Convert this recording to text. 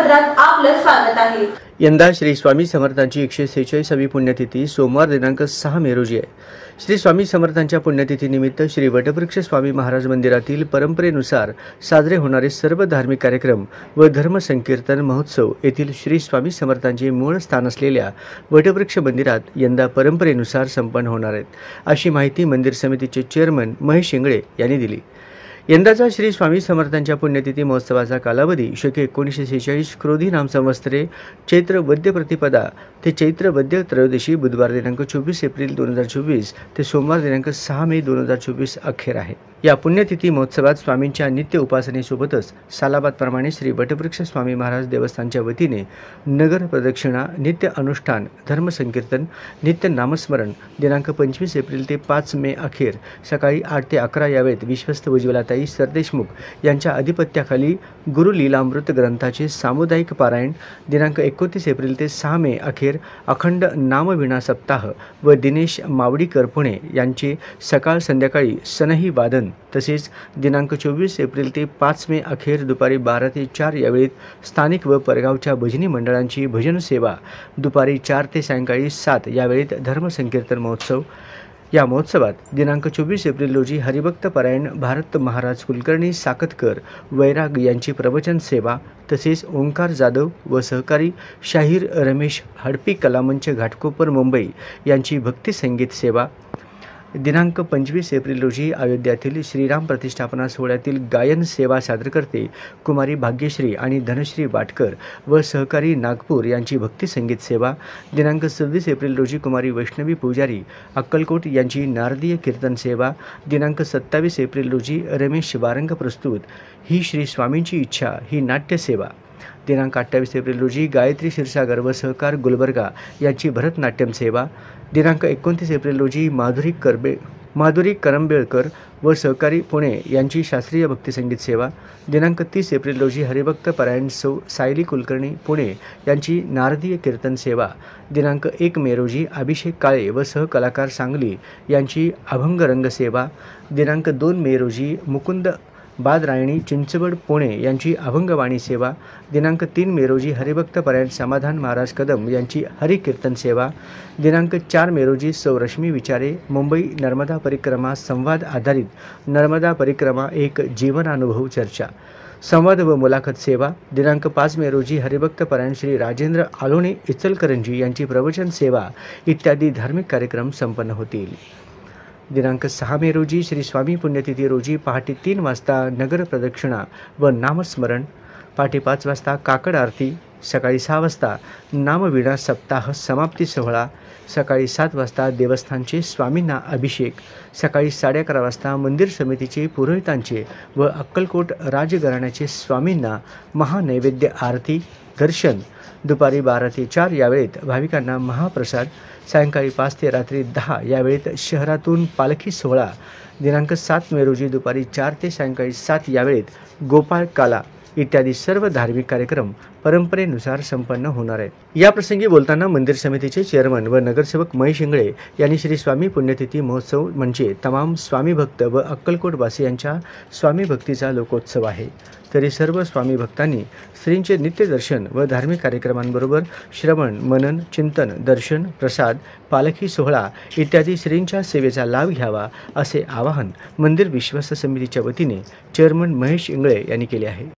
सत्रात आपलं स्वागत आहे। यंदा श्री स्वामी समर्थांची 146वी पुण्यतिथी सोमवार दिनांक 6 मे रोजी आहे। श्री स्वामी समर्थांच्या पुण्यतिथीनिमित्त श्री वटवृक्ष स्वामी महाराज मंदिरातील परंपरेनुसार साजरे होणारे सर्व धार्मिक कार्यक्रम व धर्म संकीर्तन महोत्सव येथील श्री स्वामी समर्थांचे मूळ स्थान असलेल्या वटवृक्ष मंदिरात यंदा परंपरेनुसार संपन्न होणार आहेत, अशी माहिती मंदिर समितीचे चेअरमन महेश इंगळे यांनी दिली। यंदाचा श्री स्वामी समर्थांच्या पुण्यतिथी महोत्सवाचा कालावधी शके 1946 क्रोधी नाम संवत्सरे चैत्र वद्य प्रतिपदा ते चैत्र वद्य त्रयोदशी बुधवार दिनांक 24 एप्रिल 2024 ते सोमवार दिनांक 6 मे 2024 अखेर आहे। या पुण्यतिथी महोत्सवात स्वामींच्या नित्य उपासनेसोबतच सालाबादप्रमाणे श्री वटवृक्ष स्वामी महाराज देवस्थानच्या वतीने नगर प्रदक्षिणा, नित्य अनुष्ठान, धर्म संकीर्तन, नित्य नामस्मरण दिनांक 25 एप्रिल ते 5 मे अखेर सकाळी 8 ते 11 या वेळेत विश्वस्त उज्ज्वलाताई सरदेशमुख यांच्या अधिपत्याखाली गुरु लीलामृत ग्रंथाचे सामुदायिक पारायण दिनांक 29 एप्रिल ते 6 मे अखेर अखंड नामविणा सप्ताह व दिनेश मावडीकर पुणे यांचे सकाळ संध्याकाळी सनही वादन तसेच दिनांक 24 एप्रिल ते 5 मे अखेर दुपारी 12 ते 4 या वेळेत स्थानिक व परगावच्या भजनी मंडळांची भजन सेवा दुपारी 4 ते सायंकाळी 7 या वेळेत धर्म संकीर्तन महोत्सव। या महोत्सवात दिनांक 24 एप्रिल रोजी हरिभक्त पारायण भारत महाराज कुलकर्णी साकतकर वैराग यांची प्रवचन सेवा तसेच ओंकार जाधव व सहकारी शाहीर रमेश हडपी कलामंच घाटकोपर मुंबई यांची भक्ती संगीत सेवा। दिनांक 25 एप्रिल रोजी अयोध्यातील श्रीराम प्रतिष्ठापना सोहळ्यातील गायन सेवा सादरकर्ते कुमारी भाग्यश्री आणि धनश्री वाटकर व सहकारी नागपूर यांची भक्ती संगीत सेवा। दिनांक 26 एप्रिल रोजी कुमारी वैष्णवी पुजारी अक्कलकोट यांची नारदीय कीर्तन सेवा। दिनांक 27 एप्रिल रोजी रमेश वारंग प्रस्तुत ही श्री स्वामींची इच्छा ही नाट्य सेवा। दिनांक 28 एप्रिल रोजी गायत्री क्षीरसागर व सहकार गुलबर्गा यांची भरतनाट्यम सेवा। दिनांक 29 एप्रिल रोजी माधुरी करंबेळकर व सहकारी पुणे यांची शास्त्रीय भक्तिसंगीत सेवा। दिनांक 30 एप्रिल रोजी हरिभक्त पारायण सायली कुलकर्णी पुणे यांची नारदीय कीर्तन सेवा। दिनांक 1 मे रोजी अभिषेक काळे व सहकलाकार सांगली यांची अभंग रंग सेवा। दिनांक 2 मे रोजी मुकुंद बादरायणी चिंचवड पुणे यांची अभंगवाणी सेवा। दिनांक 3 मे रोजी हरिभक्त पारायण समाधान महाराज कदम यांची हरिकीर्तन सेवा। दिनांक 4 मे रोजी सौ रश्मी विचारे मुंबई नर्मदा परिक्रमा संवाद आधारित नर्मदा परिक्रमा एक जीवनानुभव चर्चा संवाद व मुलाखत सेवा। दिनांक 5 मे रोजी हरिभक्त पारायण श्री राजेंद्र आलोणे इचलकरंजी यांची प्रवचन सेवा इत्यादी धार्मिक कार्यक्रम संपन्न होतील। दिनांक 6 मे रोजी श्री स्वामी पुण्यतिथी रोजी पहाटे 3 वाजता नगर प्रदक्षिणा व नामस्मरण, पहाटे 5 वाजता काकड आरती, सकाळी 6 वाजता नामविणा सप्ताह समाप्ती सोहळा, सकाळी 7 वाजता देवस्थानचे स्वामींना अभिषेक, सकाळी 11:30 वाजता मंदिर समितीचे पुरोहितांचे व अक्कलकोट राजघराण्याचे स्वामींना महानैवेद्य आरती दर्शन, दुपारी 12 ते 4 या वेळेत भाविकांना महाप्रसाद, सायंकाळी 5 ते रात्री 10 या वेळेत शहरातून पालखी सोहळा। दिनांक 7 मे रोजी दुपारी 4 ते सायंकाळी 7 या वेळेत गोपाळ काला इत्यादी सर्व धार्मिक कार्यक्रम परंपरेनुसार संपन्न होणार आहेत। या प्रसंगी बोलताना मंदिर समितीचे चेअरमन व नगरसेवक महेश इंगळे यांनी श्री स्वामी पुण्यतिथी महोत्सव म्हणजे तमाम स्वामी भक्त व अक्कलकोटवासियांच्या स्वामी भक्तीचा लोकोत्सव आहे, तरी सर्व स्वामी भक्तांनी श्रींचे नित्य दर्शन व धार्मिक कार्यक्रमांबरोबर श्रवण, मनन, चिंतन, दर्शन, प्रसाद, पालखी सोहळा इत्यादी श्रींच्या सेवेचा लाभ घ्यावा असे आवाहन मंदिर विश्वस्त समितीच्या वतीने चेअरमन महेश इंगळे यांनी केले आहे।